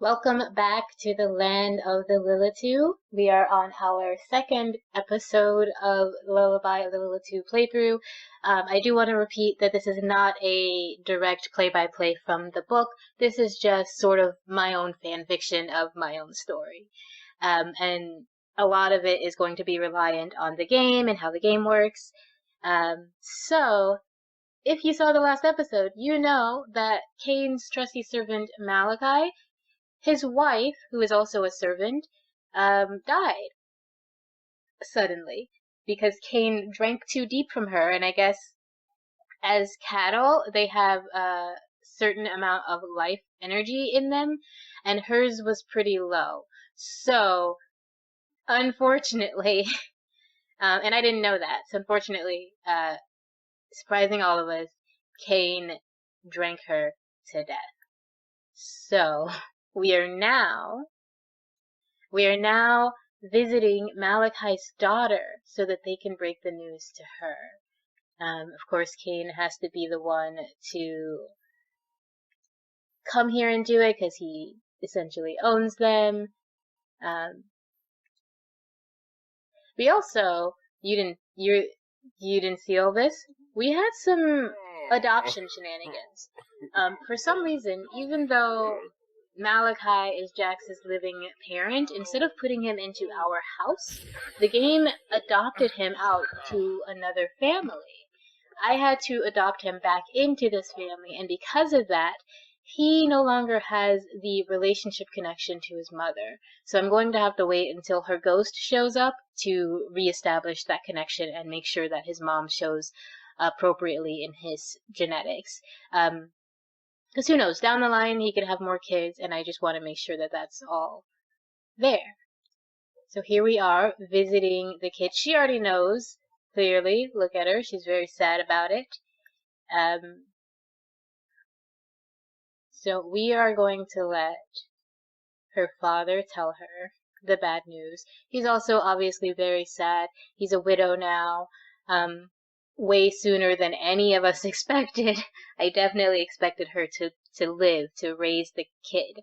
Welcome back to the land of the Lilitu. We are on our second episode of Lullaby, the Lilitu playthrough. I do want to repeat that this is not a direct play-by-play from the book. This is just sort of my own fan fiction of my own story. And a lot of it is going to be reliant on the game and how the game works. So, if you saw the last episode, you know that Kane's trusty servant Malachi, his wife, who is also a servant, died suddenly because Kane drank too deep from her, and I guess as cattle, they have a certain amount of life energy in them, and hers was pretty low. So, unfortunately, and I didn't know that, so unfortunately, surprising all of us, Kane drank her to death. So, we are now visiting Malachi's daughter so that they can break the news to her. Of course, Kane has to be the one to come here and do it because he essentially owns them. We also, you didn't see all this. We had some adoption shenanigans. For some reason, even though Malachi is Jax's living parent, instead of putting him into our house, the game adopted him out to another family. I had to adopt him back into this family, and because of that, he no longer has the relationship connection to his mother. So I'm going to have to wait until her ghost shows up to reestablish that connection and make sure that his mom shows appropriately in his genetics. Because who knows, down the line he could have more kids, and I just want to make sure that that's all there. So here we are, visiting the kid. She already knows, clearly. Look at her. She's very sad about it. So we are going to let her father tell her the bad news. He's also obviously very sad. He's a widow now. Way sooner than any of us expected. I definitely expected her to live, to raise the kid.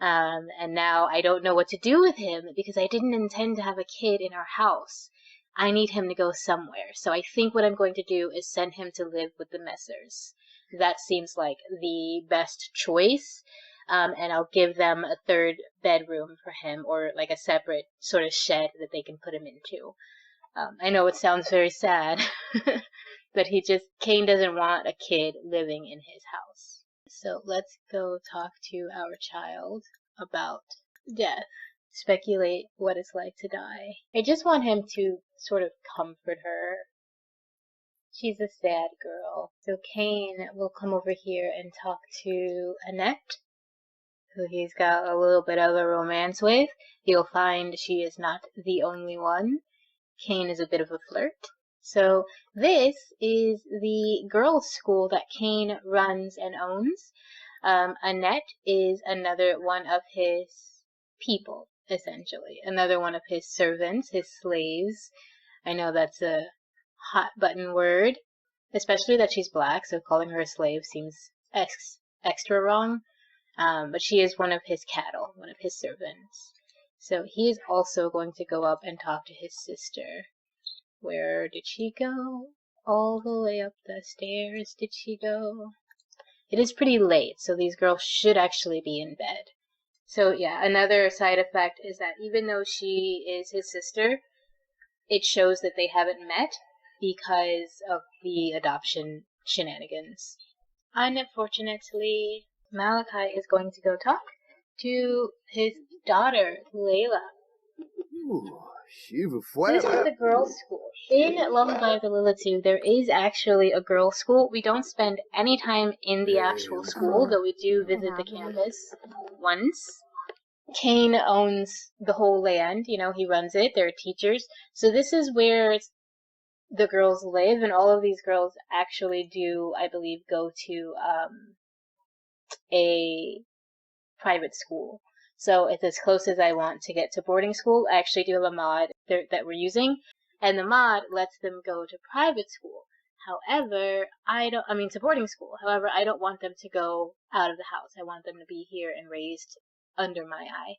And now I don't know what to do with him because I didn't intend to have a kid in our house. I need him to go somewhere. So I think what I'm going to do is send him to live with the Messers. That seems like the best choice. And I'll give them a third bedroom for him, or like a separate sort of shed that they can put him into. I know it sounds very sad, but Kane doesn't want a kid living in his house. So let's go talk to our child about death. Speculate what it's like to die. I just want him to sort of comfort her. She's a sad girl. So Kane will come over here and talk to Annette, who he's got a little bit of a romance with. You'll find she is not the only one. Kane is a bit of a flirt. So this is the girls' school that Kane runs and owns. Annette is another one of his people, essentially. Another one of his servants, his slaves. I know that's a hot button word, especially that she's black, so calling her a slave seems extra wrong. But she is one of his cattle, one of his servants. So he is also going to go up and talk to his sister. Where did she go? All the way up the stairs did she go? It is pretty late, so these girls should actually be in bed. So yeah, another side effect is that even though she is his sister, it shows that they haven't met because of the adoption shenanigans. Unfortunately, Malachi is going to go talk to his daughter, Layla. So this is the girls' school. In Lullaby of the Lilitu, there is actually a girls' school. We don't spend any time in the actual school, though we do visit the campus once. Kane owns the whole land. He runs it. There are teachers. So this is where the girls live, and all of these girls actually do, I believe, go to a private school. So it's as close as I want to get to boarding school. I actually do have a mod that we're using, and the mod lets them go to private school. However, to boarding school. However, I don't want them to go out of the house. I want them to be here and raised under my eye.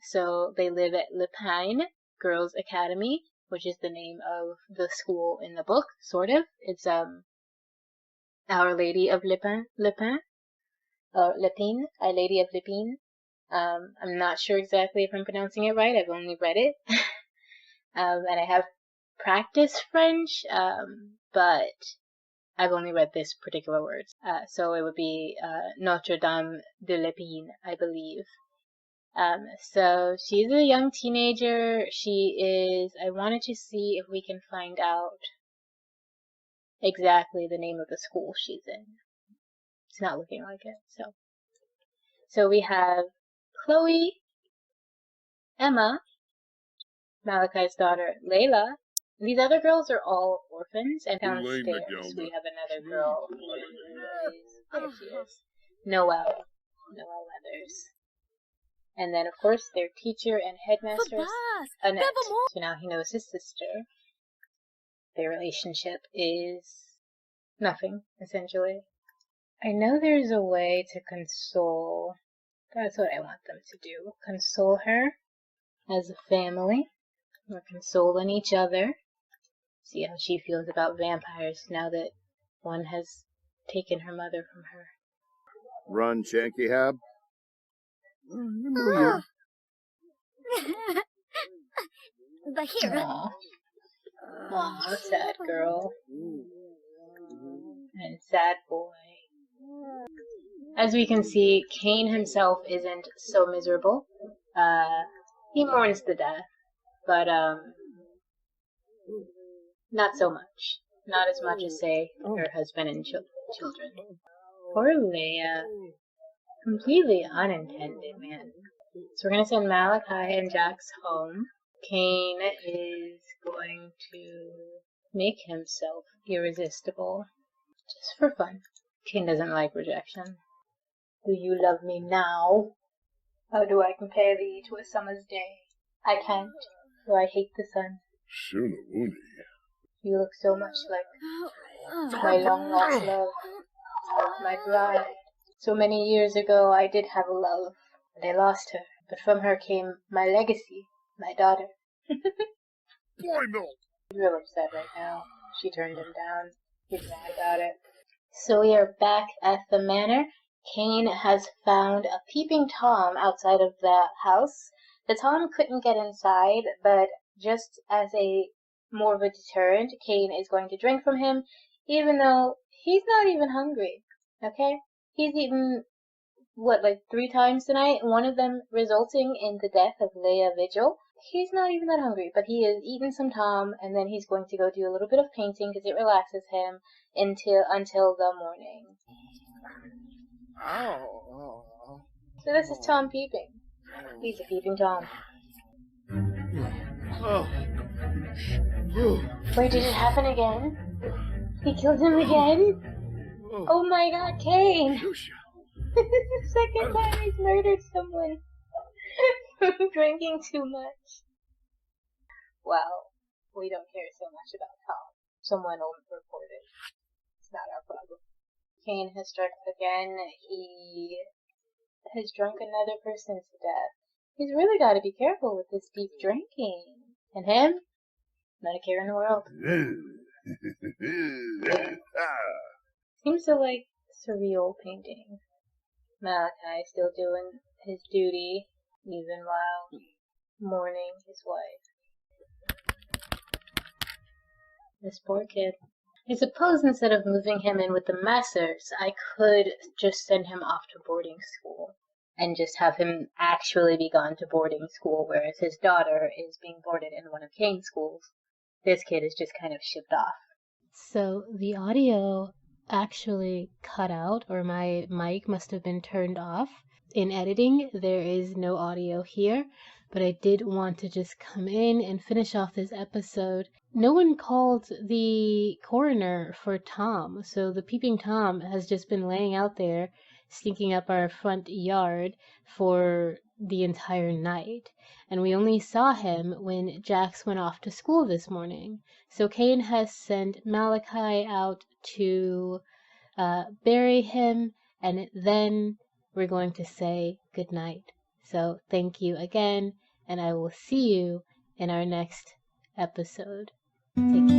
So they live at Le Pine Girls Academy, which is the name of the school in the book, sort of. It's Our Lady of Le Pine, or Lepine, Our Lady of Lepine. I'm not sure exactly if I'm pronouncing it right. I've only read it. And I have practiced French, but I've only read this particular word. So it would be Notre Dame de Lepine, I believe. So she's a young teenager. I wanted to see if we can find out exactly the name of the school she's in. It's not looking like it, So we have Chloe, Emma, Malachi's daughter, Layla. These other girls are all orphans, and downstairs we have another girl who is, there she is, Noelle Weathers. And then, of course, their teacher and headmistress, Annette. So now he knows his sister. Their relationship is nothing, essentially. I know there's a way to console. That's what I want them to do. Console her as a family. We're consoling each other. See how she feels about vampires now that one has taken her mother from her. Run, Shanky Hab. Aww. Aww, sad girl. And sad boy. As we can see, Kane himself isn't so miserable. He mourns the death, but not so much. Not as much as, say, her husband and children. Poor Leia. Completely unintended, man. So we're gonna send Malachi and Jax home. Kane is going to make himself irresistible. Just for fun. Kane doesn't like rejection. Do you love me now? How do I compare thee to a summer's day? I can't, for I hate the sun. Shunawuni. You look so much like my long-lost love, my bride. So many years ago I did have a love, but I lost her. But from her came my legacy, my daughter. Why not? He's real upset right now. She turned him down. He's mad about it. So we are back at the manor. Kane has found a peeping Tom outside of the house. The Tom couldn't get inside, but just as a more of a deterrent, Kane is going to drink from him, even though he's not even hungry. Okay? He's eaten, like 3 times tonight, one of them resulting in the death of Leia Vigil. He's not even that hungry, but he has eaten some Tom, and then he's going to go do a little bit of painting because it relaxes him until the morning. So this is Tom peeping. He's a peeping Tom. Wait, did it happen again? He killed him again? Oh my god, Kane! Second time he's murdered someone. Drinking too much. Well, we don't care so much about Tom. Someone will report it. It's not our problem. Kane has struck again. He has drunk another person to death. He's really got to be careful with this deep drinking. And him? Not a care in the world. Seems to like surreal painting. Malachi still doing his duty, even while mourning his wife. This poor kid. I suppose instead of moving him in with the Messers, I could just send him off to boarding school and just have him actually be gone to boarding school, whereas his daughter is being boarded in one of Kane's schools. This kid is just kind of shipped off. So the audio actually cut out, or my mic must have been turned off. In editing, there is no audio here, but I did want to just come in and finish off this episode. No one called the coroner for Tom, so the peeping Tom has just been laying out there, stinking up our front yard for the entire night. And we only saw him when Jax went off to school this morning. So Kane has sent Malachi out to bury him, and then we're going to say goodnight. So thank you again, and I will see you in our next episode. Take care.